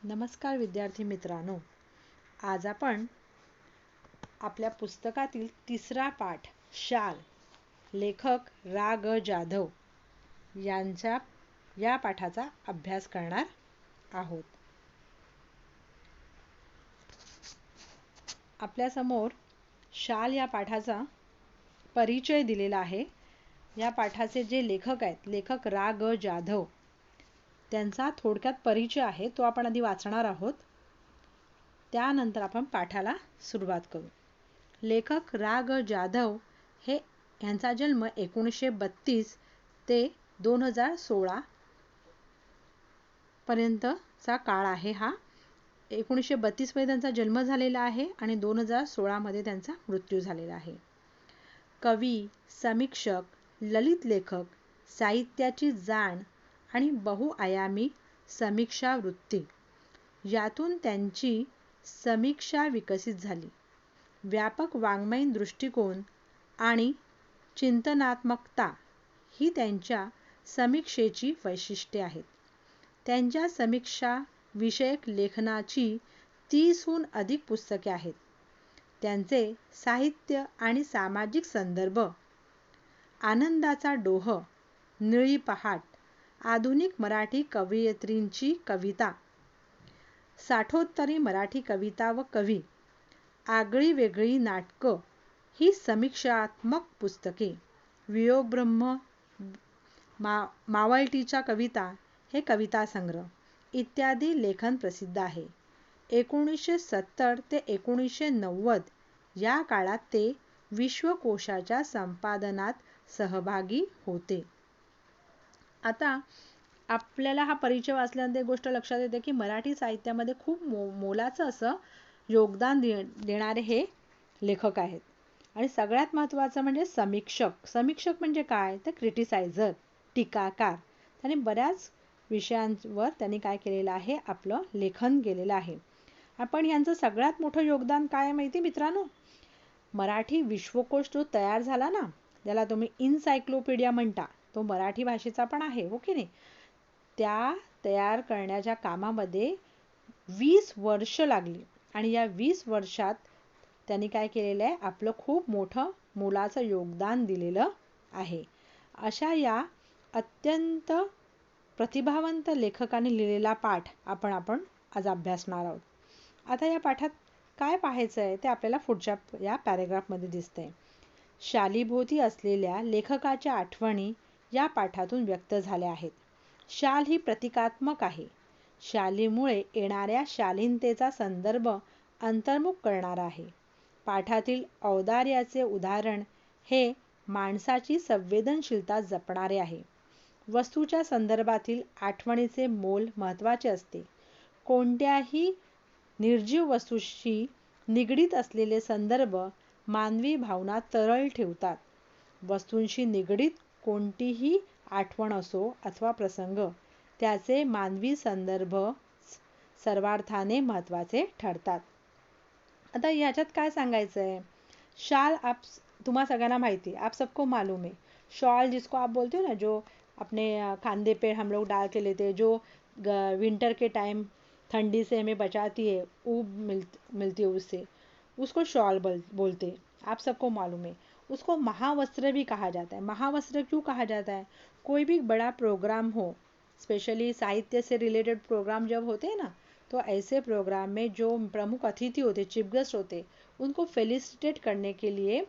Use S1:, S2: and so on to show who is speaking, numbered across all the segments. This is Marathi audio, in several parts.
S1: नमस्कार विद्यार्थी मित्रांनो, आज आपण आपल्या पुस्तकातील तिसरा पाठ शाल, लेखक रा. ग. जाधव यांच्या या पाठाचा अभ्यास करणार आहोत. आपल्या समोर शाल या पाठाचा परिचय दिलेला आहे. या पाठाचे जे लेखक आहेत, लेखक रा. ग. जाधव, त्यांचा थोडक्यात परिचय आहे, तो आपण आधी वाचणार आहोत. त्यानंतर आपण पाठाला सुरुवात करू. लेखक रा. ग. जाधव यांचा जन्म 1932 ते 2016 पर्यंतचा काळ आहे. हा 1932 मध्ये त्यांचा जन्म झालेला आहे आणि 2016 मध्ये त्यांचा मृत्यू झालेला आहे. कवी, समीक्षक, ललित लेखक, साहित्याची जाण आणि बहुआयामी समीक्षा वृत्ती यातून त्यांची समीक्षा विकसित झाली. व्यापक वाङ्मयीन दृष्टिकोन आणि चिंतनात्मकता ही त्यांच्या समीक्षेची वैशिष्ट्ये आहेत. त्यांच्या समीक्षा विषयक लेखनाची 30हून अधिक पुस्तके आहेत. त्यांचे साहित्य आणि सामाजिक संदर्भ आनंदाचा डोह, निळी पहाट, आधुनिक मराठी कवयित्रींची कविता, साठोत्तरी मराठी कविता व कवी, आगळी वेगळी नाटकं ही समीक्षात्मक पुस्तके, वियोगब्रह्म, मावळतीच्या कविता हे कविता संग्रह इत्यादी लेखन प्रसिद्ध आहे. 1970 ते 1990 या काळात ते विश्वकोशाच्या संपादनात सहभागी होते. आता आपल्याला हा परिचय वाचल्यानंतर एक गोष्ट लक्षात येते की मराठी साहित्यामध्ये खूप मोलाचं असं योगदान देणारे हे लेखक आहेत. आणि सगळ्यात महत्त्वाचं म्हणजे समीक्षक. समीक्षक म्हणजे काय, तर क्रिटिसायझर, टीकाकार. त्याने बऱ्याच विषयांवर त्यांनी काय केलेलं आहे, आपलं लेखन केलेलं आहे. आपण यांचं सगळ्यात मोठं योगदान काय माहिती मित्रांनो, मराठी विश्वकोश जो तयार झाला ना, ज्याला तुम्ही इनसायक्लोपीडिया म्हणता, तो मराठी भाषेचा पण आहे, हो की नाही. त्या तयार करण्याच्या कामामध्ये 20 वर्ष लागली आणि या 20 वर्षात त्यांनी काय केलेलं आहे, आपलं खूप मोठं मोलाचं योगदान दिलेलं आहे. अशा या अत्यंत प्रतिभावंत लेखकाने लिहिलेला पाठ आपण आज अभ्यासणार आहोत. आता या पाठात काय पाहायचं आहे ते आपल्याला पुढच्या या पॅरेग्राफमध्ये दिसतंय. शालीभोवती असलेल्या लेखकाच्या आठवणी या पाठातून व्यक्त झाल्या आहेत. शाल ही प्रतिकात्मक आहे. शालीमुळे येणाऱ्या शालीनतेचा संदर्भ अंतर्मुख करणारा आहे. पाठातील औदार्याचे उदाहरण हे माणसाची संवेदनशीलता जपणारे आहे. वस्तूच्या संदर्भातील आठवणीचे मोल महत्त्वाचे असते. कोणत्याही निर्जीव वस्तूशी निगडीत असलेले संदर्भ मानवी भावना तरळ ठेवतात. वस्तूंशी निगडीत कोणतीही आठवण असो अथवा प्रसंग, त्याचे मानवी संदर्भ सर्वार्थाने महत्त्वाचे ठरतात. आता ह्याच्यात काय सांगायचं आहे, शाल तुम्हा सगळ्यांना माहिती है, आप सबको मालूम है. शॉल जिसको आप बोलते हो ना, जो अपने खांदे पे हम लोग डाल के लेते हैं, जो विंटर के टाइम ठंडी से हमें बचाती है, ऊब मिलती है उससे, उसको शॉल बोलते हैं. आप सबको मालूम है. उसको महावस्त्र भी कहा जाता है. महावस्त्र क्यों कहा जाता है, कोई भी बड़ा प्रोग्राम हो, स्पेशली साहित्य से रिलेटेड प्रोग्राम जब होते हैं ना, तो ऐसे प्रोग्राम में जो प्रमुख अतिथि होते, चीफ गेस्ट होते, उनको फेलिसिटेट करने के लिए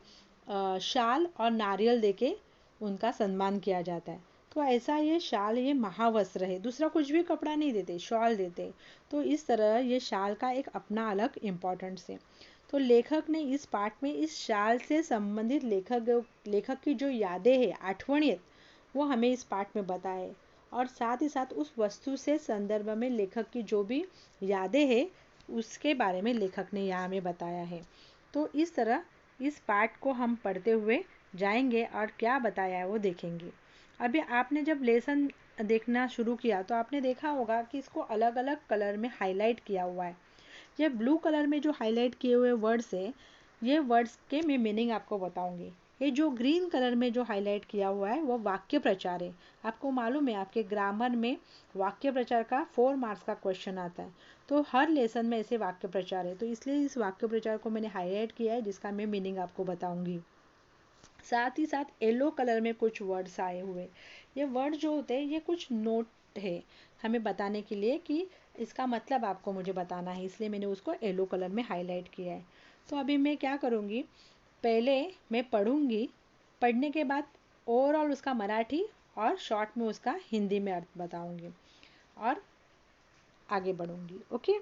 S1: शाल और नारियल देके उनका सम्मान किया जाता है. तो ऐसा ये शाल, ये महावस्त्र है, दूसरा कुछ भी कपड़ा नहीं देते, शॉल देते. तो इस तरह ये शाल का एक अपना अलग इम्पोर्टेंस है. तो लेखक ने इस पाठ में इस शाल से संबंधित लेखक की जो यादें हैं, आठवणें, वो हमें इस पाठ में बताए, और साथ ही साथ उस वस्तु से संदर्भ में लेखक की जो भी यादें हैं उसके बारे में लेखक ने यहाँ हमें बताया है. तो इस तरह इस पाठ को हम पढ़ते हुए जाएंगे और क्या बताया है वो देखेंगे. अभी आपने जब लेसन देखना शुरू किया तो आपने देखा होगा कि इसको अलग अलग कलर में हाईलाइट किया हुआ है. ये ब्लू कलर में जो हाईलाइट किए हुए वर्ड्स है, ये वर्ड्स के मैं मीनिंग आपको बताऊंगी. ये जो ग्रीन कलर में जो हाईलाइट किया हुआ है वो वाक्य प्रचार है। आपको मालूम है आपके ग्रामर में वाक्य प्रचार का 4 मार्क्स का क्वेश्चन आता है, तो हर लेसन में ऐसे वाक्य प्रचार है, तो इसलिए इस वाक्य प्रचार को मैंने हाईलाइट किया है, जिसका मैं मीनिंग आपको बताऊंगी। साथ ही साथ येलो कलर में कुछ वर्ड्स आए हुए, ये वर्ड जो होते हैं ये कुछ नोट है हमें बताने के लिए कि इसका मतलब आपको मुझे बताना है, इसलिए मैंने उसको येलो कलर में हाईलाइट किया है। तो अभी मैं क्या करूँगी, पहले मैं पढ़ूंगी, पढ़ने के बाद ओवरऑल उसका मराठी और शॉर्ट में उसका हिंदी में अर्थ बताऊंगी और आगे बढ़ूंगी। ओके।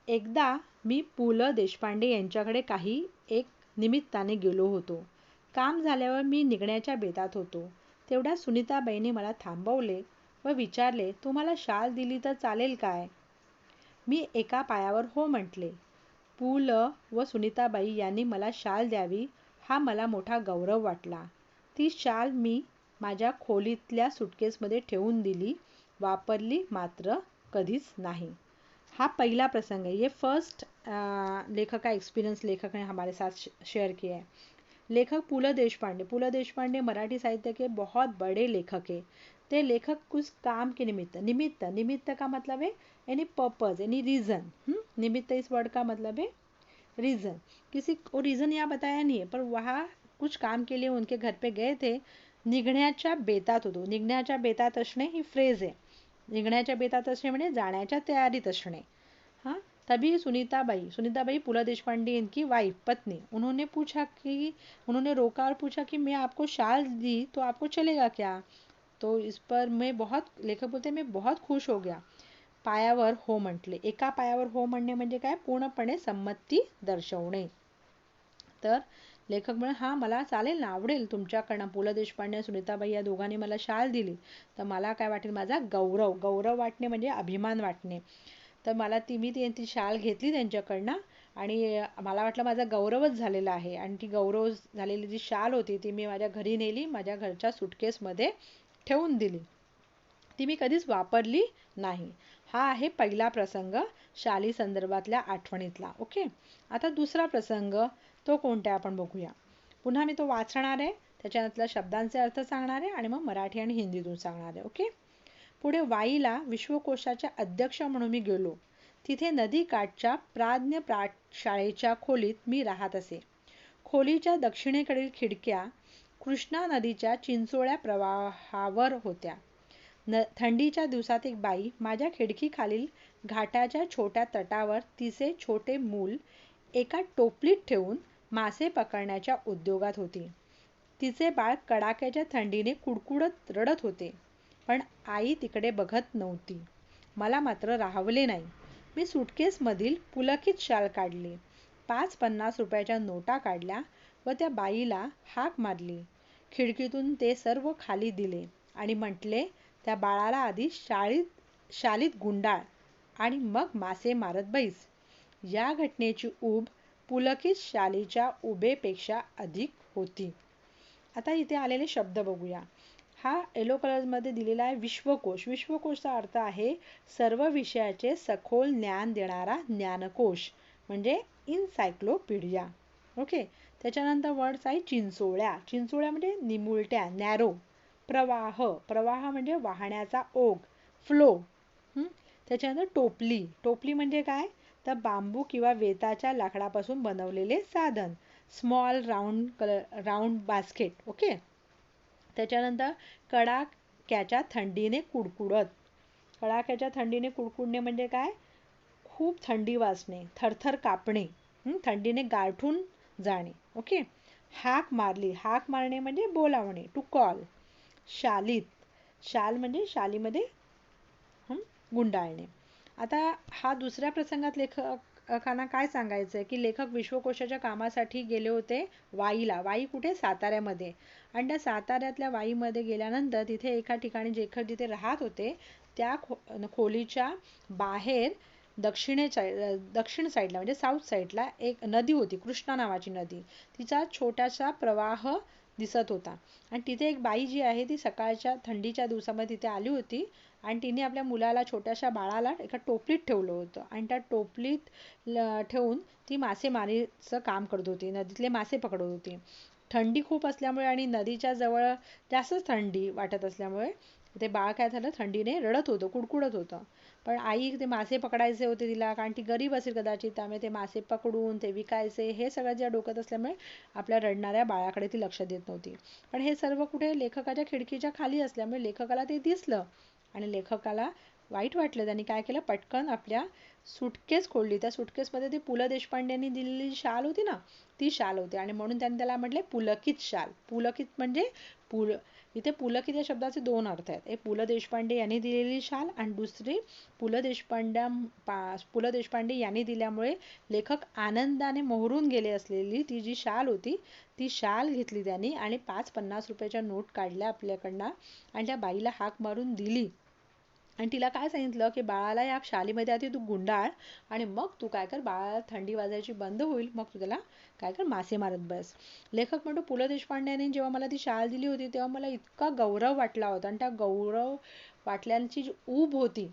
S1: एकदा मी पु ल देशपांडे यांच्याकडे काही एक निमित्ताने गेलो होतो. काम झाल्यावर मी निघण्याच्या बेतात होतो. तेवढ्यात सुनीताबाईंनी मला थांबवले व विचारले, तुम्हाला शाल दिली तर चालेल काय? मी एका पायावर हो म्हटले. पु ल व सुनीताबाई यांनी मला शाल द्यावी हा मला मोठा गौरव वाटला. ती शाल मी माझ्या खोलीतल्या सुटकेसमध्ये ठेवून दिली, वापरली मात्र कधीच नाही. हा पहला प्रसंग है, ये फर्स्ट लेखक का एक्सपीरियंस लेखक ने हमारे साथ शेयर किया है। लेखक पु ल देशपांडे मराठी साहित्य के बहुत बड़े लेखक है। ते लेखक कुछ काम के निमित्त का मतलब है यानी पर्पज यानी रीज़न। निमित्त इस वर्ड का मतलब है रीज़न। किसी को रीज़न यहाँ बताया नहीं है, पर वहाँ कुछ काम के लिए उनके घर पे गए थे. निघण्याच्या बेतात होतो. निघण्याच्या बेतात असणे ही फ्रेज आहे. निघण्याच्या बेतात असणे म्हणजे जाण्याच्या तयारीत असणे. हाँ, तभी सुनीताबाई पु ल देशपांडे इनकी वाइफ पत्नी, उन्होंने रोका और पूछा कि मैं आपको शाल दी तो आपको चलेगा क्या? तो इस पर लेखक बोलते मैं बहुत खुश हो गया. पायावर हो म्हटले. एका पायावर हो म्हणणे म्हणजे काय? पूर्णपणे संमती दर्शवणे. तर लेखक म्हणे हा मला चालेल ना, आवडेल तुमच्याकडनं. पु ल देशपांडे सुनीताबाई या दोघांनी मला शाल दिली तर मला काय वाटेल, माझा गौरव वाटणे म्हणजे अभिमान वाटणे. तर मी ती शाल घेतली त्यांच्याकडनं आणि मला वाटलं माझा गौरवच झालेला आहे. आणि ती गौरव झालेली जी शाल होती ती मी माझ्या घरी नेली, माझ्या घरच्या सुटकेसमध्ये ठेवून दिली. ती मी कधीच वापरली नाही. हा आहे पहिला प्रसंग शाली संदर्भातल्या आठवणीतला. ओके. आता दुसरा प्रसंग तो कोणता आपण बघूया. पुन्हा मी तो वाचणार आहे, त्याच्यातल्या शब्दांचे अर्थ सांगणार आहे आणि मग मराठी आणि हिंदीतून सांगणार आहे. ओके. पुढे वाईला विश्वकोशाच्या अध्यक्ष म्हणून मी गेलो. तिथे नदीकाठच्या प्राज्ञ शाळेच्या खोलीत मी राहत असे. खोलीच्या दक्षिणेकडील खिडक्या कृष्णा नदीच्या चिंचोळ्या प्रवाहावर होत्या. थंडीच्या दिवसात एक बाई माझ्या खिडकीखालील घाटाच्या छोट्या तटावर तिचे छोटे मूल एका टोपलीत ठेवून मासे पकडण्याच्या उद्योगात होती. तिचे बाळ कडाक्याच्या थंडीने कुडकुडत रडत होते, पण आई तिकडे बघत नव्हती. मला मात्र राहवले नाही. मी सुटकेसमधील पुलकित शाल काढली, 5-50 रुपयाच्या नोटा काढल्या व त्या बाईला हाक मारली. खिडकीतून ते सर्व खाली दिले आणि म्हटले, त्या बाळाला आधी शालीत गुंडाळ आणि मग मासे मारत बैस. या घटनेची ऊब पुलकित शालीच्या उबेपेक्षा अधिक होती. आता इथे आलेले शब्द बघूया. हा येलो कलरमध्ये दिलेला आहे विश्वकोश. विश्वकोशचा अर्थ आहे सर्व विषयाचे सखोल ज्ञान देणारा ज्ञानकोश, म्हणजे इनसायक्लोपीडिया. ओके. त्याच्यानंतर वर्ड्स आहे चिंचोळ्या. चिंचोळ्या म्हणजे निमुळत्या, नॅरो. प्रवाह म्हणजे वाहण्याचा ओघ, फ्लो. त्याच्यानंतर टोपली म्हणजे काय? तर बांबू किंवा वेताच्या लाकडापासून बनवलेले साधन, स्मॉल राऊंड बास्केट. ओके. त्याच्यानंतर कडाक्याच्या थंडीने कुडकुडणे म्हणजे काय? खूप थंडी वाजणे, थरथर कापणे, थंडीने गारठून जाणे. ओके. हाक मारणे म्हणजे बोलावणे, टू कॉल. शाल म्हणजे शालीमध्ये गुंडाळणे. आता हा दुसऱ्या प्रसंगात लेखकांना काय सांगायचं आहे की लेखक विश्वकोशाच्या कामासाठी गेले होते वाईला. वाई कुठे? साताऱ्यामध्ये. आणि त्या साताऱ्यातल्या वाईमध्ये गेल्यानंतर तिथे एका ठिकाणी लेखक जिथे राहत होते त्या खोलीच्या बाहेर दक्षिण साईडला म्हणजे साऊथ साईडला एक नदी होती, कृष्णा नावाची नदी. तिचा छोटासा प्रवाह दिसत होता आणि तिथे एक बाई जी आहे ती सकाळच्या थंडीच्या दिवसामध्ये तिथे आली होती आणि तिने आपल्या मुलाला, छोट्याशा बाळाला एका टोपलीत ठेवलं होतं आणि त्या टोपलीत ठेवून ती मासेमारीचं काम करत होती, नदीतले मासे पकडत होती. थंडी खूप असल्यामुळे आणि नदीच्या जवळ जास्तच थंडी वाटत असल्यामुळे ते बाळ काय झालं, थंडीने रडत होतं, कुडकुडत होतं. पण आई ते मासे पकडायचे होते तिला, कारण ती गरीब असेल कदाचित, त्यामुळे ते मासे पकडून ते विकायचे हे सगळं ज्या डोक्यात असल्यामुळे आपल्या रडणाऱ्या बाळाकडे ती लक्ष देत नव्हती. पण हे सर्व कुठे लेखकाच्या खिडकीच्या खाली असल्यामुळे लेखकाला ते दिसलं आणि लेखकाला वाईट वाटलं. त्यांनी काय केलं, पटकन आपल्या सुटकेस खोलली. त्या सुटकेसमध्ये ती पु ल देशपांडेंनी दिलेली शाल होती ना, ती शाल होती आणि म्हणून त्यांनी त्याला म्हटले पुलकित शाल. पुलकित म्हणजे इथे पुलकित या शब्दाचे दोन अर्थ आहेत. एक पु ल देशपांडे यांनी दिलेली शाल आणि दुसरी पु ल देशपांडे यांनी दिल्यामुळे लेखक आनंदाने मोहरून गेले असलेली ती जी शाल होती, ती शाल घेतली त्यांनी आणि 5-50 रुपयाच्या नोट काढल्या आपल्याकडनं आणि त्या बाईला हाक मारून दिली आणि तिला काय सांगितलं की बाळाला या शालीमध्ये आधी तू गुंडाळ आणि मग तू काय कर, बाळाला थंडी वाजायची बंद होईल, मग तू त्याला काय कर, मासे मारत बस. लेखक म्हणतो पु ल देशपांडेंनी जेव्हा मला ती शाल दिली होती तेव्हा मला इतका गौरव वाटला होता आणि त्या गौरव वाटल्याची जी ऊब होती,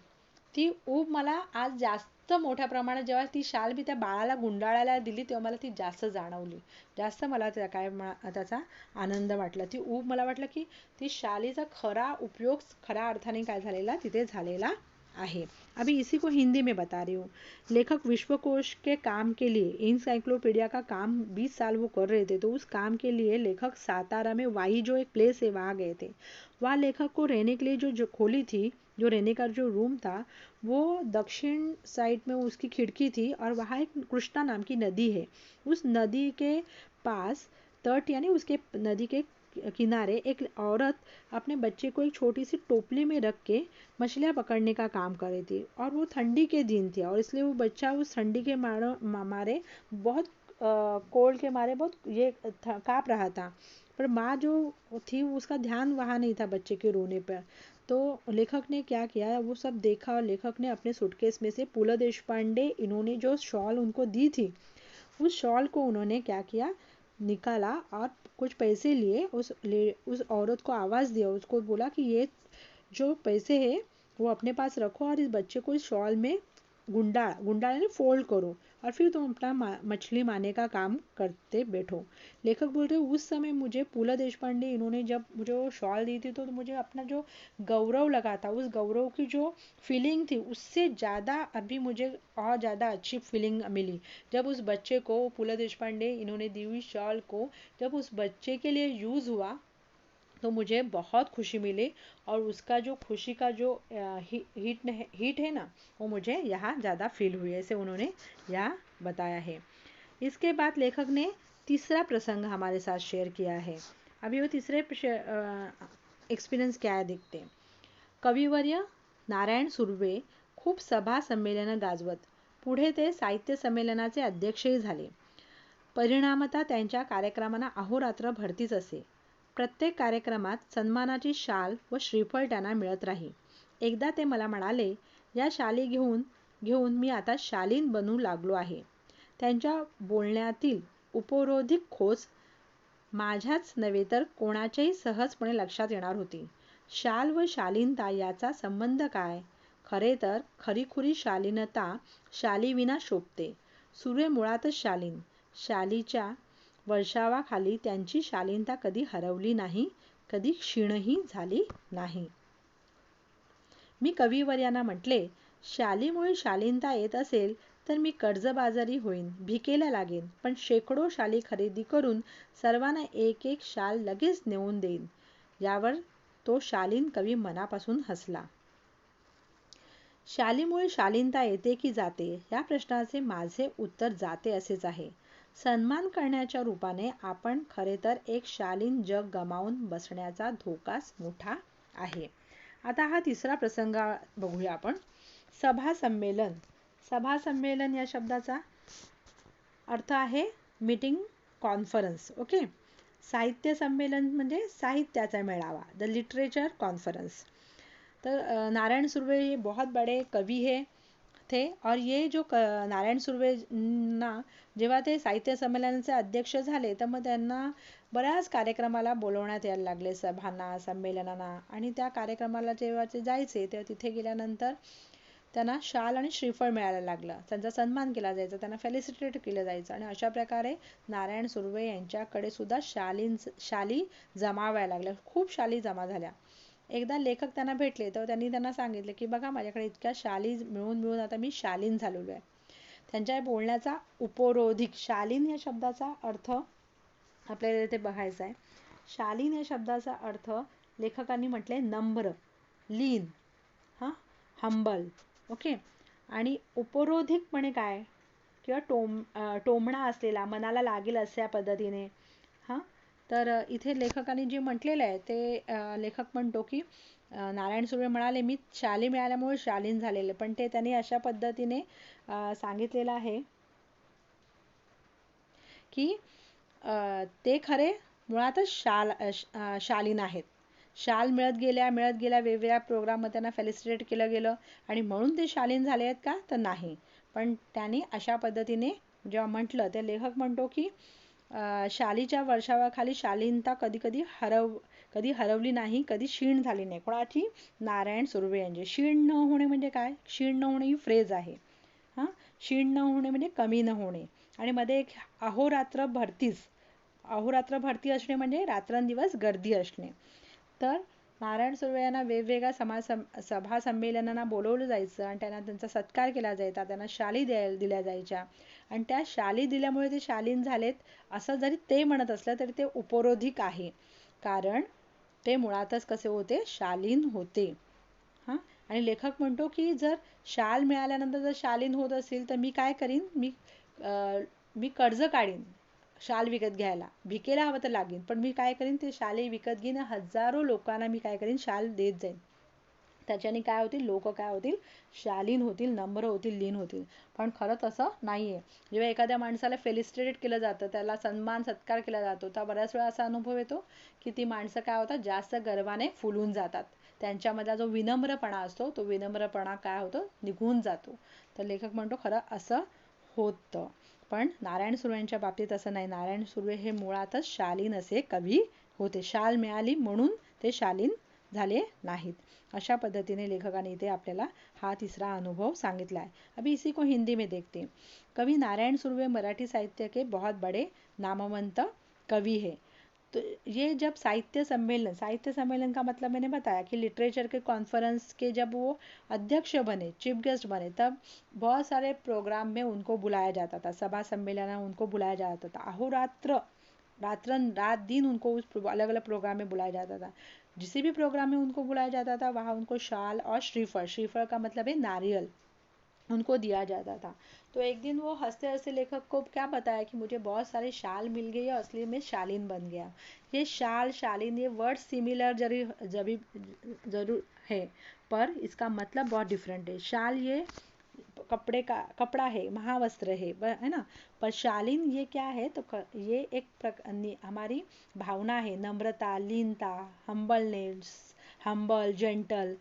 S1: ती ऊब मला आज जास्त मोठ्या प्रमाणात जेव्हा ती शाल मी त्या बाळाला गुंडाळायला दिली तेव्हा मला ती जास्त जाणवली, जास्त मला त्याचा आनंद वाटला. ती ऊब मला वाटलं की ती शालीचा खरा उपयोग खऱ्या अर्थाने काय झालेला तिथे झालेला आहे. अभी इसी को हिंदी में बता रही हूँ. लेखक विश्वकोश के काम के लिए इंसाइक्लोपीडिया का काम 20 साल वो कर रहे थे. तो उस काम के लिए लेखक सातारा में वाई जो एक प्लेस है वहाँ गए थे. वहाँ लेखक को रहने के लिए जो खोली थी, जो रहने का जो रूम था, वो दक्षिण साइड में उसकी खिड़की थी और वहाँ एक कृष्णा नाम की नदी है. उस नदी के पास तट यानी उसके नदी के किनारे एक औरत अपने बच्चे को एक छोटी सी टोपली में रख के मछलियाँ पकड़ने का काम कर रही थी और वो ठंडी के दिन थे और इसलिए वो बच्चा उस ठंडी के मारे बहुत कोल्ड के मारे बहुत ये काँप रहा था. पर माँ जो थी उसका ध्यान वहाँ नहीं था बच्चे के रोने पर. तो लेखक ने क्या किया, वो सब देखा और लेखक ने अपने सूटकेस में से पु ल देशपांडे इन्होंने जो शॉल उनको दी थी, उस शॉल को उन्होंने क्या किया, निकाला और कुछ पैसे लिए, उस औरत को आवाज़ दिया, उसको बोला कि ये जो पैसे है वो अपने पास रखो और इस बच्चे को इस शॉल में गुंडाळ यानी फोल्ड करो और फिर तुम अपना मछली मारने का काम करते बैठो. लेखक बोलते हैं उस समय मुझे पु ल देशपांडे इन्होंने जब मुझे वो शॉल दी थी तो मुझे अपना जो गौरव लगा था, उस गौरव की जो फीलिंग थी उससे ज़्यादा अभी मुझे और ज़्यादा अच्छी फीलिंग मिली जब उस बच्चे को पु ल देशपांडे इन्होंने दी हुई शॉल को जब उस बच्चे के लिए यूज़ हुआ तो मुझे बहुत खुशी मिली और उसका जो खुशी का जो हीट है ना, वो मुझे यहाँ ज़्यादा फील हुई, ऐसे उन्होंने यहाँ बताया है. इसके बाद लेखक ने तीसरा प्रसंग हमारे साथ शेयर किया है. अभी वो तीसरे एक्सपीरियंस क्या है देखते हैं. कविवर्य नारायण सुर्वे खूप सभा संमेलनं गाजवत. पुढे ते साहित्य संमेलनाचे अध्यक्षही झाले. परिणामतः त्यांच्या कार्यक्रमांना अहोरात्र भरतीच असे. प्रत्येक कार्यक्रमात सन्मानाची शाल व श्रीफळ त्यांना मिळत राही. एकदा ते मला म्हणाले, या शाली घेऊन मी आता शालीन बनू लागलो आहे. त्यांच्या बोलण्यातील उपरोधिक खोच माझ्याच नव्हे तर कोणाच्याही सहजपणे लक्षात येणार होती. शाल व शालीनता याचा संबंध काय? खरे तर खरीखुरी शालीनता शालीविना शोभते. सुर्वे मुळातच शालीन. शालीच्या वर्षावाखाली त्यांची शालीनता कधी हरवली नाही, कधी क्षीणही झाली नाही. मी कविवर्यांना म्हटले, शालीमुळे शालीनता येत असेल तर मी कर्जबाजारी होईन, भिकेला लागेन, पण शेकडो शाली खरेदी करून सर्वांना एक एक शाल लगेच नेऊन देईन. यावर तो शालीन कवी मनापासून हसला. शालीमुळे शालीनता येते की जाते या प्रश्नाचे माझे उत्तर जाते असेच आहे. सन्मान करण्याच्या रूपाने आपण खरे तर एक शालीन जग गमावून बसण्याचा धोकाच मोठा आहे. आता हा तिसरा प्रसंग बघूया आपण. सभा संमेलन. सभा संमेलन या शब्दाचा अर्थ आहे मीटिंग, कॉन्फरन्स. ओके. साहित्य संमेलन म्हणजे साहित्याचा मेळावा, द लिटरेचर कॉन्फ्रेंस. तो नारायण सुर्वे ये बहुत बड़े कवि है थे और ये जो नारायण सुर्वे ना जेव्हा ते साहित्य संमेलनाचे अध्यक्ष झाले तर मग त्यांना बऱ्याच कार्यक्रमाला बोलवण्यात यायला लागले, सभांना, संमेलनांना. आणि त्या कार्यक्रमाला जेव्हा ते जायचे तेव्हा तिथे गेल्यानंतर त्यांना शाल आणि श्रीफळ मिळायला लागलं, त्यांचा सन्मान केला जायचा, त्यांना फेलिसिटेट केलं जायचं. आणि अशा प्रकारे नारायण सुर्वे यांच्याकडे सुद्धा शाली जमा व्हायला लागल्या, खूप शाली जमा झाल्या. एकदा लेखक त्यांना भेटले तर त्यांनी त्यांना सांगितले की बघा, माझ्याकडे इतक्या शाली मिळून मिळून आता मी शालीन झालेलो आहे. त्यांच्या बोलण्याचा उपरोधिक, शालीन या शब्दाचा अर्थ आपल्याला इथे बघायचा आहे. शालीन या शब्दाचा अर्थ लेखकांनी म्हटले नम्र, लीन, हंबल. ओके. आणि उपरोधिकपणे काय, किंवा टोमणा असलेला, मनाला लागेल अशा पद्धतीने. तर इथे लेखकाने जे म्हटलेलं आहे ते लेखक म्हणतो की नारायण सुर्वे म्हणाले मी शाली मिळाल्यामुळे शालीन झालेले, पण ते त्यांनी अशा पद्धतीने सांगितलेलं आहे की ते खरे मुळातच शालीन आहेत. शाल मिळत गेल्या वेगवेगळ्या प्रोग्राममध्ये त्यांना फेलिसिटेट केलं गेलं आणि म्हणून ते शालीन झाले आहेत का, तर नाही. पण त्यांनी अशा पद्धतीने जेव्हा म्हटलं ते लेखक म्हणतो की शालीच्या वर्षावाखाली शालीनता कधी हरवली नाही, कधी क्षीण झाली नाही. कोणाची? नारायण सुर्वे यांची. क्षीण न होणे म्हणजे काय? क्षीण न होणे ही फ्रेज आहे. क्षीण न होणे म्हणजे कमी न होणे. आणि मध्ये एक अहोरात्र भरती असणे म्हणजे रात्रंदिवस गर्दी असणे. तर नारायण सुर्वे यांना वेगवेगळ्या सभा संमेलनांना बोलवलं जायचं आणि त्यांचा सत्कार केला जायचा, त्यांना शाली दिल्या जायच्या. आणि त्या शाली दिल्यामुळे ते शालीन झालेत असं जरी ते म्हणत असलं तरी ते उपरोधिक आहे, कारण ते मुळातच कसे होते? शालीन होते. आणि लेखक म्हणतो की जर शाल मिळाल्यानंतर जर शालीन होत असेल तर मी काय करीन, मी कर्ज काढीन शाल विकत घ्यायला, भिकेला हवं तर लागेन, पण मी काय करीन, ते शाली विकत घेईन, हजारो लोकांना मी काय करीन, शाल देत जाईन. त्याच्याने काय होतील? लोक काय होतील? शालीन होतील, नम्र होतील, लीन होतील. पण खरं तसं नाहीये. जेव्हा एखाद्या माणसाला फेलिसिटेट केलं जातं, त्याला सन्मान सत्कार केला जातो, तर बऱ्याच वेळा असा अनुभव येतो की ती माणसं काय होतात? जास्त गर्वाने फुलून जातात. त्यांच्यामधला जो विनम्रपणा असतो तो विनम्रपणा काय होतो? निघून जातो. तर लेखक म्हणतो खरं असं होतं. पण नारायण सुर्वेंच्या बाबतीत असं नाही. नारायण सुर्वे हे मुळातच शालीन असे कवी होते. शाल मिळाली म्हणून ते शालीन झाले नाहीत. अशा पद्धतीने लेखकाने इथे आपल्याला हा तिसरा अनुभव सांगितला है. अभी इसी को हिंदी में देखते हैं. कवि नारायण सुर्वे मराठी साहित्य के बहुत बड़े नामवंत कवि है. तो ये जब साहित्य सम्मेलन का मतलब मैंने बताया कि लिटरेचर के कॉन्फ्रेंस के जब वो अध्यक्ष बने, चीफ गेस्ट बने, तब बहुत सारे प्रोग्राम में उनको बुलाया जाता था, सभा सम्मेलन में उनको बुलाया जाता था. अहोरात्र रात दिन उनको उस अलग अलग प्रोग्राम में बुलाया जाता था. जिसे भी प्रोग्राम में उनको बुलाया जाता था वहाँ उनको शाल और श्रीफल का मतलब है नारियल, उनको दिया जाता था. तो एक दिन वो हंसते हंसते लेखक को क्या बताया कि मुझे बहुत सारे शाल मिल गए और असली में शालीन बन गया. ये शाल, शालीन, ये वर्ड सिमिलर जरूर है पर इसका मतलब बहुत डिफरेंट है. शाल ये कपड़ा है, महावस्त्र है ना. पर शालीन ये क्या है? तो ये एक हमारी भावना है, नम्रता, लीनता, हम्बल, जेंटल.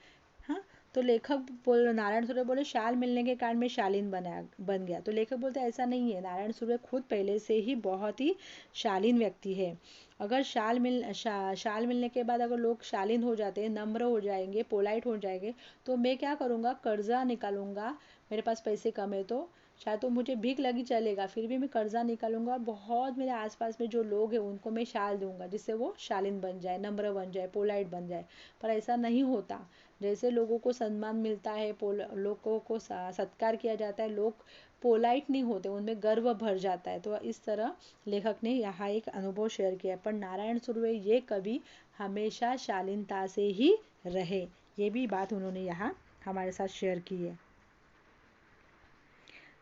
S1: तो लेखक नारायण सुर्वे बोले शाल मिलने के कारण मैं शालीन बन गया. तो लेखक बोलते ऐसा नहीं है. नारायण सुर्वे खुद पहले से ही बहुत ही शालीन व्यक्ति है. अगर शाल मिलने के बाद अगर लोग शालीन हो जाते हैं, नम्र हो जाएंगे, पोलाइट हो जाएंगे, तो मैं क्या करूँगा? कर्जा निकालूंगा. मेरे पास पैसे कम है तो शायद तो मुझे भीख लगी चलेगा, फिर भी मैं कर्जा निकालूंगा और बहुत मेरे आसपास में जो लोग हैं उनको मैं शाल दूंगा, जिससे वो शालीन बन जाए, नम्र बन जाए, पोलाइट बन जाए. पर ऐसा नहीं होता. जैसे लोगों को सम्मान मिलता है, लोगों को सत्कार किया जाता है, लोग पोलाइट नहीं होते, उनमें गर्व भर जाता है. तो इस तरह लेखक ने यहाँ एक अनुभव शेयर किया. पर नारायण सुर्वे ये कवि हमेशा शालीनता से ही रहे, ये भी बात उन्होंने यहाँ हमारे साथ शेयर की है.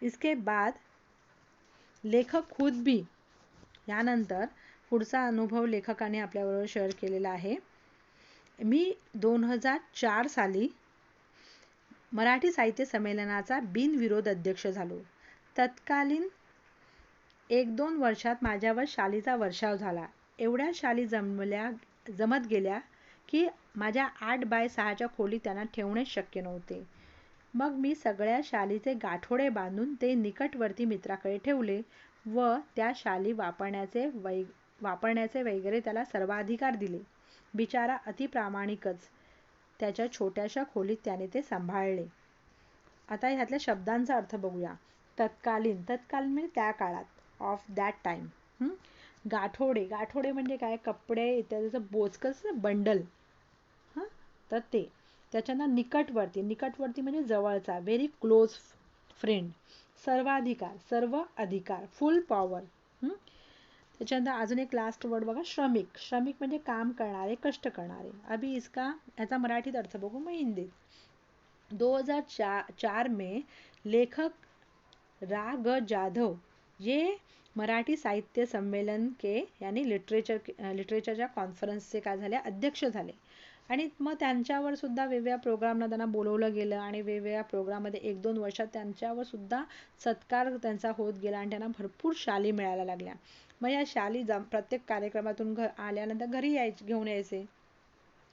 S1: इसके बाद लेखक खुद भी यानंतर पुढचा अनुभव लेखकाने आपल्याबरोबर शेअर केलेला आहे. मी 2004 साली मराठी साहित्य संमेलनाचा बिनविरोध अध्यक्ष झालो. तत्कालीन 1-2 वर्षात माझ्यावर शालीचा वर्षाव झाला. एवढ्या शाली जमत गेल्या की माझ्या 8x6च्या खोलीत त्यांना ठेवणे शक्य नव्हते. मग मी सगळ्या शालीचे गाठोडे बांधून ते निकटवर्ती मित्राकडे ठेवले व त्या शाली वापरण्याचे वगैरे त्याला सर्वाधिकार दिले. बिचारा अति प्रामाणिकच. त्याच्या छोट्याशा खोलीत त्याने ते सांभाळले. आता ह्यातल्या शब्दांचा अर्थ बघूया. तत्कालीन, तत्कालीन म्हणजे त्या काळात, ऑफ दॅट टाइम. गाठोडे, गाठोडे म्हणजे काय, कपडे इत्यादीचं बोचकस बंडल. हां, तर ते. त्याच्यानं निकटवर्ती, निकटवर्ती म्हणजे जवळचा, व्हेरी क्लोज फ्रेंड. सर्वाधिकार, सर्व अधिकार, फुल पॉवर. त्याच्यानंतर अजून एक लास्ट वर्ड बघा, श्रमिक. श्रमिक म्हणजे काम करणारे, कष्ट करणारे. अभी इसका याचा मराठीत अर्थ बघू मग हिंदीत. 2004 में लेखक रा ग जाधव ये मराठी साहित्य संमेलन के यानी लिटरेचरच्या कॉन्फरन्सचे काय झाले, अध्यक्ष झाले. आणि मग त्यांच्यावर सुद्धा वेगवेगळ्या प्रोग्रामला त्यांना बोलवलं गेलं आणि वेगवेगळ्या प्रोग्राममध्ये 1-2 वर्षात त्यांच्यावर सुद्धा सत्कार त्यांचा होत गेला आणि त्यांना भरपूर शाली मिळायला लागल्या. मग या शाली प्रत्येक कार्यक्रमातून आल्यानंतर घरी घेऊन यायचे.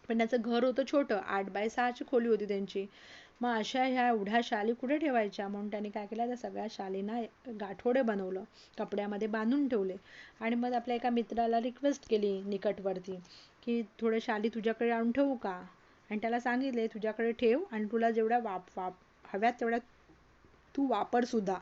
S1: पण त्याचं घर होतं छोटं, 8x6ची खोली होती त्यांची. मग अशा ह्या एवढ्या शाली कुठे ठेवायच्या, म्हणून त्यांनी काय केलं, त्या सगळ्या शालींना गाठोडे बनवलं, कपड्यामध्ये बांधून ठेवले. आणि मग आपल्या एका मित्राला रिक्वेस्ट केली निकटवर्ती की थोडे शाली तुझ्याकडे आणून ठेवू का, आणि त्याला सांगितले तुझ्याकडे ठेव आणि तुला जेवढ्या हव्यात तेवढ्या तू वापर सुद्धा.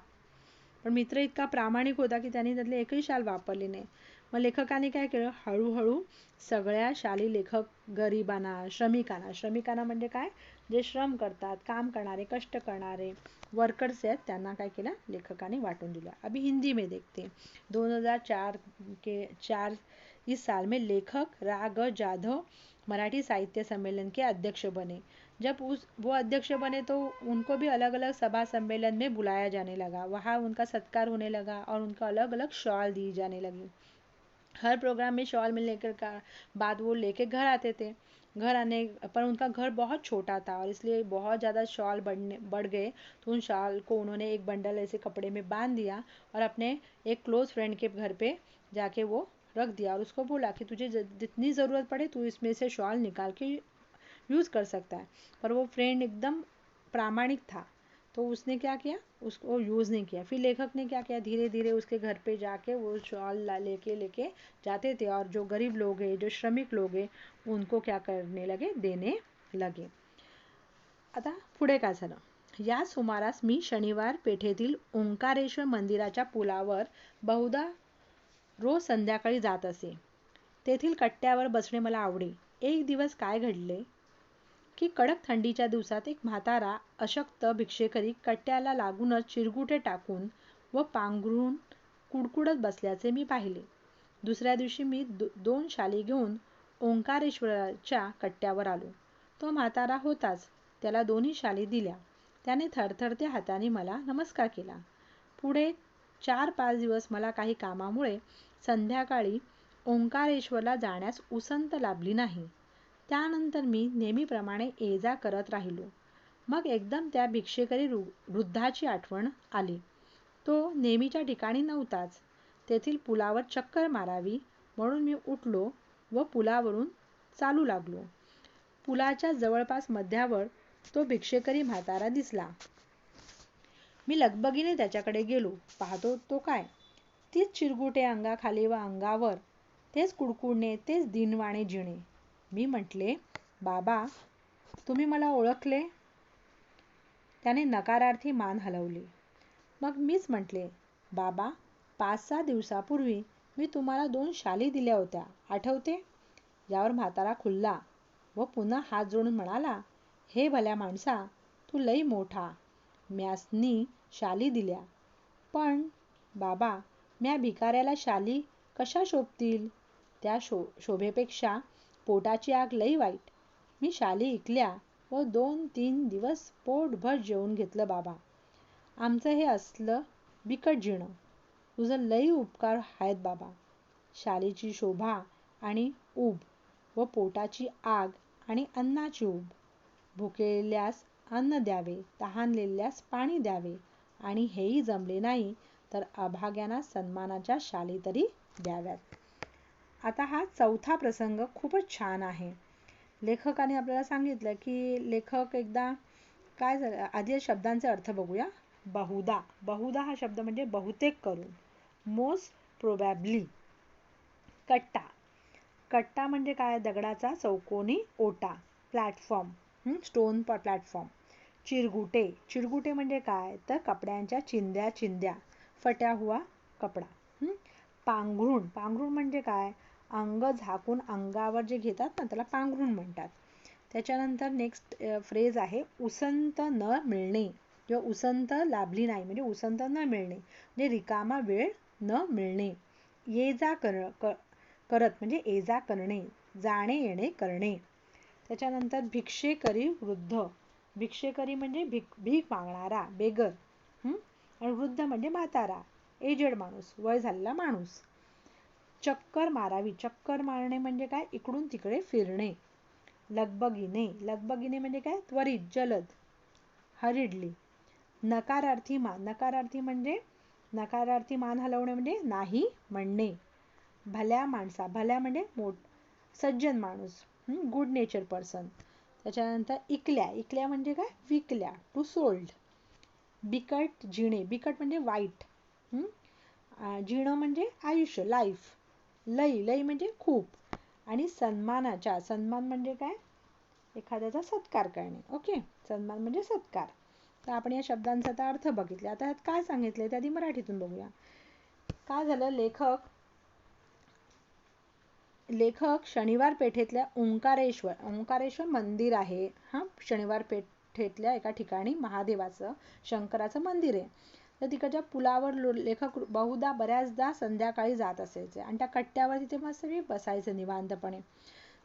S1: पण मित्र इतका प्रामाणिक होता की त्यांनी त्यातली एकही शाल वापरली नाही. मग लेखकाने काय केलं, हळूहळू सगळ्या शाली लेखक गरिबांना, श्रमिकांना म्हणजे काय, जे श्रम करतात, काम करणारे, कष्ट करणारे वर्कर्स आहेत, त्यांना काय केलं, लेखकाने वाटून दिलं. अभी हिंदी में देखते. 2004 इस साल में लेखक रा ग जाधव मराठी साहित्य सम्मेलन के अध्यक्ष बने. जब वो अध्यक्ष बने तो उनको भी अलग अलग सभा सम्मेलन में बुलाया जाने लगा. वहाँ उनका सत्कार होने लगा और उनको अलग अलग शॉल दी जाने लगी. हर प्रोग्राम में शॉल मिलने के बाद वो लेके घर आते थे. घर आने पर उनका घर बहुत छोटा था और इसलिए बहुत ज़्यादा शॉल बढ़ गए. तो उन शॉल को उन्होंने एक बंडल ऐसे कपड़े में बांध दिया और अपने एक क्लोज फ्रेंड के घर पे जाके वो रख दिया और उसको बोला कि तुझे जितनी ज़रूरत पड़े तू इसमें से शॉल निकाल के यूज़ कर सकता है. पर वो फ्रेंड एकदम प्रामाणिक था, तो उसने क्या किया, उसको यूज़ नहीं किया. फिर लेखक ने क्या किया, धीरे धीरे उसके घर पे जाके वो शॉल लेके जाते थे और जो गरीब लोग हैं, जो श्रमिक लोग हैं, उनको क्या करने लगे, देने लगे. आता पुढे काय झालं, या सुमारास मी शनिवार पेठेतील ओंकारेश्वर मंदिराच्या पुलावर बहुधा रोज संध्याकाळी जात असे. तेथील कट्ट्यावर बसणे मला आवडे. एक दिवस काय घडले की कडक थंडीच्या दिवसात एक म्हातारा अशक्त भिक्षेकरी कट्ट्याला लागूनच चिरगुटे टाकून व पांघरून कुडकुडत बसल्याचे मी पाहिले. दुसऱ्या दिवशी मी 2 शाली घेऊन ओंकारेश्वराच्या कट्ट्यावर आलो. तो म्हातारा होताच. त्याला 2ही शाली दिल्या. त्याने थरथरत्या हाताने मला नमस्कार केला. पुढे 4-5 दिवस मला काही कामामुळे संध्याकाळी ओंकारेश्वरला जाण्यास उसंत लाभली नाही. त्यानंतर मी नेहमीप्रमाणे ये-जा करत राहिलो. मग एकदम त्या भिक्षेकरी वृद्धाची आठवण आली. तो नेहमीच्या ठिकाणी नव्हताच. तेथील पुलावर चक्कर मारावी म्हणून मी उठलो व पुलावरून चालू लागलो. पुलाच्या जवळपास मध्यावर तो भिक्षेकरी म्हातारा दिसला. मी लगबगीने त्याच्याकडे गेलो. पाहतो तो काय, तीच चिरगुटे अंगाखाली व अंगावर, तेच कुडकुडणे, तेच दिनवाणे जिणे. मी म्हटले, बाबा तुम्ही मला ओळखले? त्याने नकारार्थी मान हलवली. मग मीच म्हटले, बाबा 5-6 दिवसापूर्वी मी तुम्हाला 2 शाली दिल्या होत्या, आठवते? यावर म्हातारा खुलला व पुन्हा हात जोडून म्हणाला, हे भल्या माणसा, तू लई मोठा. म्यासनी शाली दिल्या, पण बाबा म्या भिकाऱ्याला शाली कशा शोभतील? त्या शोभेपेक्षा पोटाची आग लई वाईट. मी शाली इकल्या व 2-3 दिवस पोटभर जेवून घेतलं बाबा. आमचं हे असलं बिकट जिणं. तुझं लई उपकार आहेत बाबा. शालीची शोभा आणि ऊब व पोटाची आग आणि अन्नाची ऊब. भुकेल्यास अन्न द्यावे, तहानलेल्यास पाणी द्यावे आणि हेही जमले नाही तर अभाग्यांना सन्मानाच्या शाली तरी द्याव्यात. आता हा 4था प्रसंग खूपच छान आहे. लेखकाने आपल्याला सांगितलं की लेखक एकदा काय झालं, आधी शब्दांचे अर्थ बघूया. बहुधा, बहुधा हा शब्द म्हणजे बहुतेक करून, मोस्ट प्रोबॅबली. कट्टा, कट्टा म्हणजे काय, दगडाचा चौकोनी ओटा. Platform, stone platform. चिरगुटे. चिरगुटे म्हणजे काय, तर कपड्यांच्या चिंध्या चिंध्या, फट्या हुआ कपडा. पांघरुण. पांघरुण म्हणजे काय, अंग झाकून अंगावर जे घेतात ना त्याला पांघरुण म्हणतात. त्याच्यानंतर नेक्स्ट फ्रेज आहे उसंत न मिळणे किंवा उसंत लाभली नाही म्हणजे उसंत न मिळणे म्हणजे रिकामा वेळ न मिळणे. ये जा करत म्हणजे ये जा करणे, जाणे येणे करणे. त्याच्यानंतर भिक्षेकरी वृद्ध. भिक्षेकरी म्हणजे भीक मागणारा, बेगर. आणि वृद्ध म्हणजे म्हातारा, एजेड माणूस, वय झालेला माणूस. चक्कर मारावी. चक्कर मारणे म्हणजे काय, इकडून तिकडे फिरणे. लगबगीने. लगबगीने म्हणजे काय, त्वरित, जलद, हरिडली. नकारार्थी मान. नकारार्थी म्हणजे नकारार्थी मान हलवणे म्हणजे नाही म्हणणे. भल्या माणसा. भल्या म्हणजे सज्जन माणूस, गुड नेचर पर्सन. त्याच्यानंतर इकल्या. इकल्या म्हणजे काय, विकल्या, टू सोल्ड. बिकट जिणे. बिकट म्हणजे वाईट. जिणं म्हणजे आयुष्य, लाईफ. लई. लई म्हणजे खूप. आणि सन्मानाच्या. सन्मान म्हणजे काय, एखाद्याचा सत्कार करणे. ओके, सन्मान म्हणजे सत्कार. तर आपण या शब्दांचा आता अर्थ बघितला. आता यात काय सांगितले ते आधी मराठीतून बघूया. काय झालं, लेखक शनिवार पेठेतल्या ओंकारेश्वर मंदिर आहे. शनिवार पेठेतल्या एका ठिकाणी महादेवाचं, शंकराचं मंदिर आहे. तर तिकडच्या पुलावर लेखक बहुधा बऱ्याचदा संध्याकाळी जात असायचे आणि त्या कट्ट्यावर तिथे मस्त बसायचे निवांतपणे.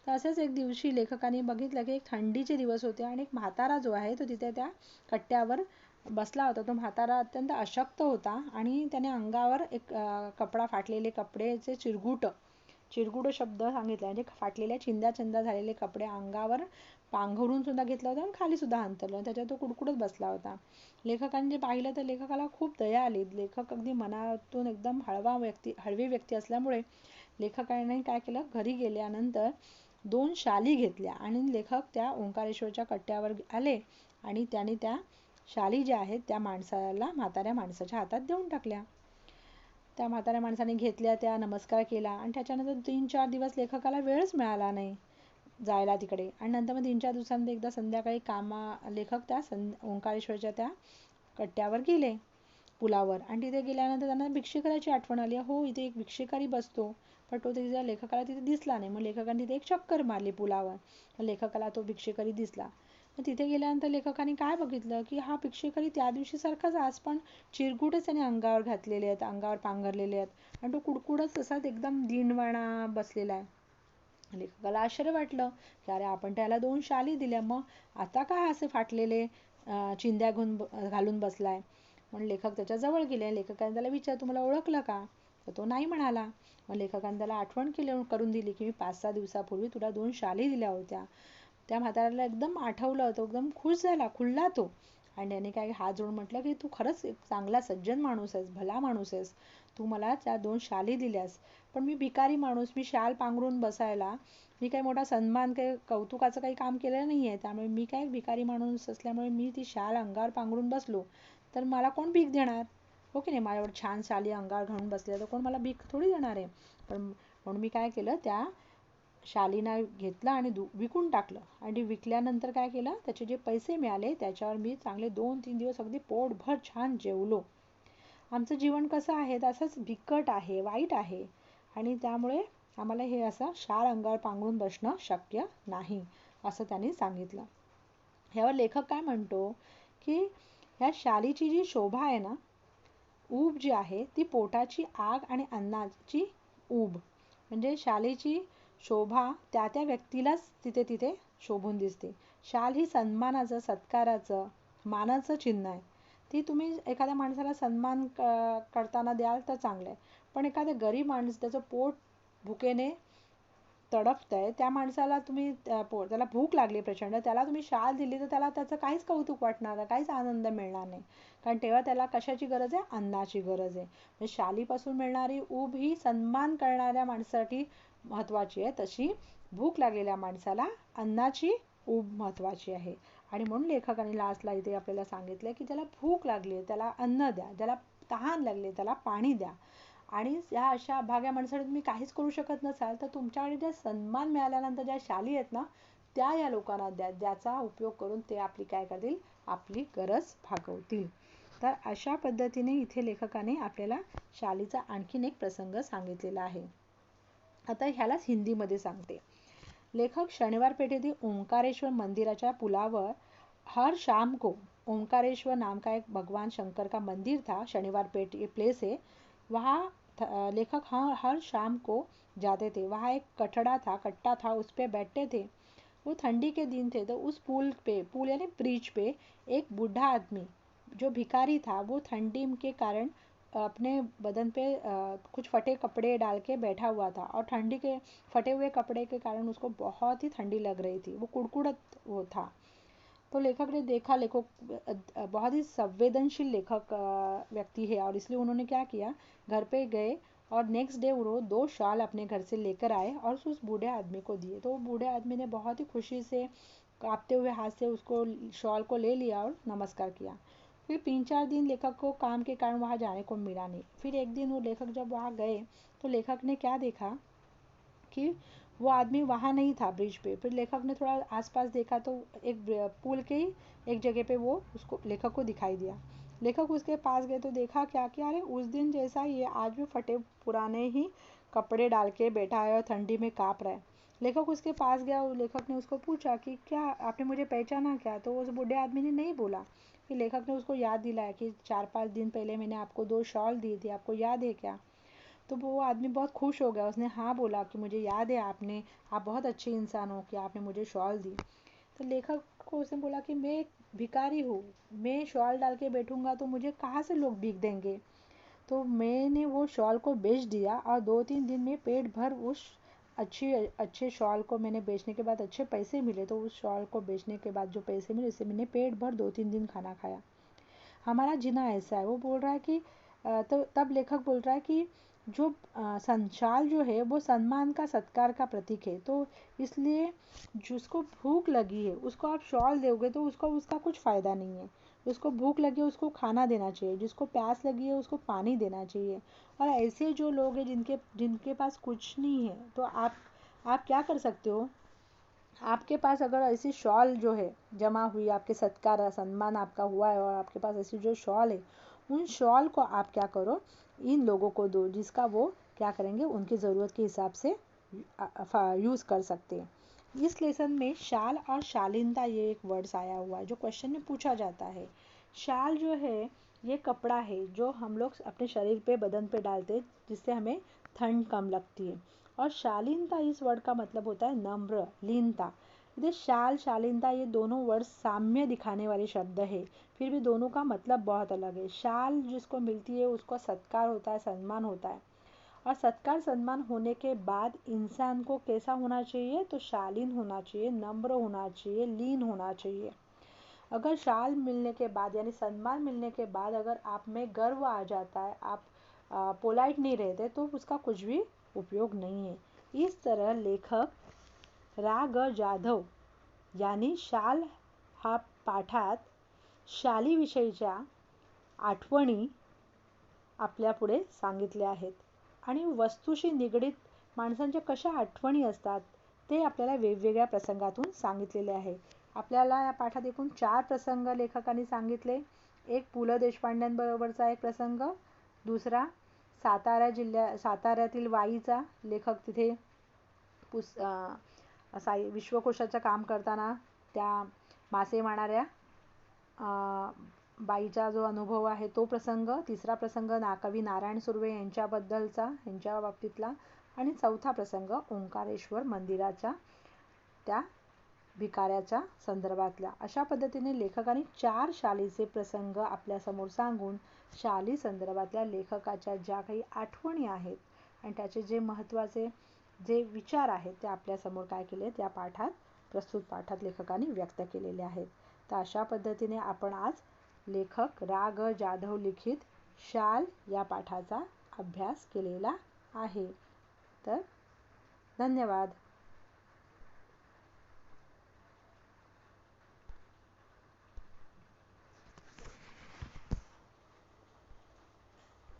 S1: तर असंच एक दिवशी लेखकाने बघितलं की एक थंडीचे दिवस होते आणि एक म्हातारा जो आहे तो तिथे त्या कट्ट्यावर बसला होता. तो म्हातारा अत्यंत अशक्त होता आणि त्याने अंगावर एक कपडा, फाटलेले कपडेचे चिरगुट शब्द सांगितला, म्हणजे फाटलेल्या चिंध्या झालेले कपडे अंगावर पांघरून सुद्धा घेतला होता आणि खाली सुद्धा अंतरलं. त्याच्यात तो कुडकुडत बसला होता. लेखकाने जे पाहिलं तर लेखकाला खूप दया आली. लेखक अगदी मनातून एकदम हळवी व्यक्ती असल्यामुळे लेखकाने काय केलं, घरी गेल्यानंतर 2 शाली घेतल्या आणि लेखक त्या ओंकारेश्वरच्या कट्ट्यावर आले आणि त्याने त्या शाली ज्या आहेत त्या म्हाताऱ्या माणसाच्या हातात देऊन टाकल्या. त्या म्हाताऱ्या माणसाने घेतल्या, त्या नमस्कार केला आणि त्याच्यानंतर 3-4 दिवस लेखकाला वेळच मिळाला नाही जायला तिकडे. आणि नंतर मग 3-4 दिवसांमध्ये एकदा संध्याकाळी लेखक त्या ओंकारेश्वरच्या त्या कट्ट्यावर गेले पुलावर आणि तिथे गेल्यानंतर त्यांना भिक्षेकराची आठवण आली. हो, इथे एक भिक्षेकारी बसतो, पण तो तिथे लेखकाला तिथे दिसला नाही. मग लेखकाने तिथे एक चक्कर मारली पुलावर, लेखकाला तो भिक्षेकरी दिसला. मग तिथे गेल्यानंतर लेखकाने काय बघितलं की हा भिक्षेकरी त्या दिवशी सारखाच आज पण चिरगुटच त्याने अंगावर घातलेले आहेत, अंगावर पांघरलेले आहेत आणि तो कुडकुडच तसाच एकदम दीनवाणा बसलेला आहे. लेखकाला आश्चर्य वाटलं की अरे, आपण त्याला 2 शाली दिल्या, मग आता काय असे फाटलेले चिंध्या घालून बसलाय. म्हणून लेखक त्याच्या जवळ गेले. लेखकाने त्याला विचारलं, तुम्हाला ओळखलं का? तर तो नाही म्हणाला. मग लेखकाने त्याला आठवण करून दिली की मी 5-6 दिवसापूर्वी तुला 2 शाली दिल्या होत्या. त्या म्हाताऱ्याला एकदम आठवलं, तो एकदम खुश झाला, खुलला तो. आणि त्याने काय हात जोडून म्हटलं की तू खरंच एक चांगला सज्जन माणूस आहेस, भला माणूस आहेस, तू मला त्या 2 शाली दिल्यास. पण मी भिकारी माणूस, मी शाल पांघरून बसायला, मी काही मोठा सन्मान, काही कौतुकाचं काही काम केलेलं नाही आहे. त्यामुळे मी काय भिकारी माणूस असल्यामुळे मी ती शाल अंगावर पांघरून बसलो तर मला कोण भीक देणार? हो की नाही, माझ्यावर छान शाली अंगावर घालून बसल्या तर कोण मला भीक थोडी देणार आहे. पण म्हणून मी काय केलं, त्या शालीना घेतलं आणि विकून टाकलं. आणि विकल्यानंतर काय केलं, त्याचे जे पैसे मिळाले त्याच्यावर मी चांगले 2-3 दिवस अगदी पोटभर छान जेवलो. आमचं जीवन कसं आहे, असंच बिकट आहे, वाईट आहे आणि त्यामुळे आम्हाला हे असं शाल अंगावर पांघरून बसणं शक्य नाही, असं त्यांनी सांगितलं. ह्यावर लेखक काय म्हणतो की ह्या शालीची जी शोभा आहे ना, ऊब जी आहे ती पोटाची आग आणि अन्नाची ऊब, म्हणजे शालीची शोभा त्या त्या व्यक्तीलाच तिथे शोभून दिसते. शाल ही सन्मानाचं, सत्काराचं, मानाचं चिन्ह आहे. ती तुम्ही एखाद्या माणसाला सन्मान करताना द्याल तर चांगलं आहे, पण एखाद्या गरीब माणूस त्याचं पोट भुकेने तडफतंय, त्या माणसाला तुम्ही त्याला भूक लागली प्रचंड, त्याला तुम्ही शाल दिली तर त्याला त्याचं काहीच कौतुक वाटणार नाही, काहीच आनंद मिळणार नाही. कारण तेव्हा त्याला कशाची गरज आहे, अन्नाची गरज आहे. म्हणजे शालीपासून मिळणारी ऊब ही सन्मान करणाऱ्या माणसासाठी महत्वाची आहे, तशी भूक लागलेल्या माणसाला अन्नाची ऊब महत्वाची आहे. आणि म्हणून लेखकाने लास्टला इथे आपल्याला सांगितलं की ज्याला भूक लागली त्याला अन्न द्या, ज्याला तहान लागली त्याला पाणी द्या. आणि या अशा अभाग्या माणसाला तुम्ही काहीच करू शकत नसाल तर तुमच्याकडे ज्या सन्मान मिळाल्यानंतर ज्या शाली आहेत ना, त्या या लोकांना द्या, ज्याचा उपयोग करून ते आपली काय करतील, आपली गरज भागवतील. तर अशा पद्धतीने इथे लेखकाने आपल्याला शालीचा आणखीन एक प्रसंग सांगितलेला आहे. आता ह्यालाच हिंदीमध्ये सांगते. लेखक शनिवार पेठेतील ओंकारेश्वर मंदिराच्या पुलावर हर शाम को, ओंकारेश्वर नाम का एक भगवान शंकर का मंदिर था, शनिवार पेठ ये प्लेस है, वहाँ लेखक हर शाम को जाते थे. वहाँ एक कट्टा था, उस पे बैठते थे. वो ठंडी के दिन थे, तो उस पुल यानी ब्रिज पे एक बूढ़ा आदमी जो भिखारी था, वो ठंडी के कारण अपने बदन पे कुछ फटे कपड़े डाल के बैठा हुआ था, और ठंडी के फटे हुए कपड़े के कारण उसको बहुत ही ठंडी लग रही थी. वो कुड़कुड़त वो था. तो लेखक ने देखा, लेखक बहुत ही संवेदनशील लेखक व्यक्ति है, और इसलिए उन्होंने क्या किया, घर पे गए और नेक्स्ट डे वो 2 शॉल अपने घर से लेकर आए और उस बूढ़े आदमी को दिए. तो बूढ़े आदमी ने बहुत ही खुशी से कांपते हुए हाथ से उसको शॉल को ले लिया और नमस्कार किया. फिर 3-4 दिन लेखक को काम के कारण वहाँ जाने को मिला नहीं. फिर एक दिन वो लेखक जब वहाँ गए तो लेखक ने क्या देखा कि वो आदमी वहाँ नहीं था ब्रिज पे. फिर लेखक ने थोड़ा आसपास देखा तो एक पुल के ही एक जगह पे वो उसको लेखक को दिखाई दिया. लेखक उसके पास गए तो देखा क्या कि अरे उस दिन जैसा ही है, आज भी फटे पुराने ही कपड़े डाल के बैठा है और ठंडी में काँप रहा है. लेखक उसके पास गया और लेखक ने उसको पूछा कि क्या आपने मुझे पहचाना क्या. तो उस बूढ़े आदमी ने नहीं बोला. फिर लेखक ने उसको याद दिलाया कि 4-5 दिन पहले मैंने आपको 2 शॉल दी थी, आपको याद है क्या. तो वो आदमी बहुत खुश हो गया. उसने हाँ बोला कि मुझे याद है, आप बहुत अच्छे इंसान हो कि आपने मुझे शॉल दी. तो लेखक को उसने बोला कि मैं एक भिखारी हूँ, मैं शॉल डाल के बैठूंगा तो मुझे कहाँ से लोग भीख देंगे. तो मैंने वो शॉल को बेच दिया और 2-3 दिन में पेट भर उस अच्छे शॉल को मैंने बेचने के बाद अच्छे पैसे मिले. तो उस शॉल को बेचने के बाद जो पैसे मिले उससे मैंने पेट भर 2-3 दिन खाना खाया. हमारा जीना ऐसा है. वो बोल रहा है कि तो तब लेखक बोल रहा है कि जो संशाल जो है वो सम्मान का सत्कार का प्रतीक है. तो इसलिए जिसको भूख लगी है उसको आप शॉल दोगे तो उसको उसका कुछ फ़ायदा नहीं है. उसको भूख लगी है उसको खाना देना चाहिए, जिसको प्यास लगी है उसको पानी देना चाहिए. और ऐसे जो लोग हैं जिनके पास कुछ नहीं है, तो आप क्या कर सकते हो. आपके पास अगर ऐसी शॉल जो है जमा हुई, आपके सत्कार सम्मान आपका हुआ है और आपके पास ऐसी जो शॉल है, उन शॉल को आप क्या करो, इन लोगों को दो, जिसका वो क्या करेंगे उनकी ज़रूरत के हिसाब से यूज़ कर सकते हैं. इस लेसन में शाल और शालीनता ये एक वर्ड्स आया हुआ है जो क्वेश्चन में पूछा जाता है. शाल जो है ये कपड़ा है जो हम लोग अपने शरीर पे बदन पे डालते हैं जिससे हमें ठंड कम लगती है. और शालीनता इस वर्ड का मतलब होता है नम्र, लीनता. इधर शाल शालीनता ये दोनों वर्ड साम्य दिखाने वाले शब्द है, फिर भी दोनों का मतलब बहुत अलग है. शाल जिसको मिलती है उसको सत्कार होता है, सम्मान होता है. और सत्कार सम्मान होने के बाद इंसान को कैसा होना चाहिए, तो शालीन होना चाहिए, नम्र होना चाहिए, लीन होना चाहिए. अगर शाल मिलने के बाद यानी सम्मान मिलने के बाद अगर आप में गर्व आ जाता है, आप पोलाइट नहीं रहते, तो उसका कुछ भी उपयोग नहीं है. इस तरह लेखक रा. ग. जाधव यांनी शाल हा पाठात शालीविषयीच्या आठवणी आपल्यापुढे सांगितल्या आहेत. आणि वस्तूशी निगडीत माणसांच्या कशा आठवणी असतात ते आपल्याला वेगवेगळ्या प्रसंगातून सांगितलेले आहे. आपल्याला या पाठात एकूण 4 प्रसंग लेखकांनी सांगितले. एक पु ल देशपांड्यांबरोबरचा एक प्रसंग, दुसरा साताऱ्यातील वाईचा, लेखक तिथे विश्वकोशाचं काम करताना त्या मासे मारणाऱ्या बाईचा जो अनुभव आहे तो प्रसंग. तिसरा प्रसंग कवी नारायण सुर्वे यांच्या बाबतीतला. आणि चौथा प्रसंग ओंकारेश्वर मंदिराच्या त्या भिकाऱ्याच्या संदर्भातला. अशा पद्धतीने लेखकाने 4 शालीचे प्रसंग आपल्यासमोर सांगून शाली संदर्भातल्या लेखकाच्या ज्या काही आठवणी आहेत आणि त्याचे जे महत्त्वाचे जे विचार आहेत ते आपल्यासमोर काय केले, त्या प्रस्तुत पाठात लेखकाने व्यक्त केलेले आहेत. तर अशा पद्धतीने आपण आज लेखक रा. ग. जाधव लिखित शाल या पाठाचा अभ्यास केलेला आहे. तर धन्यवाद.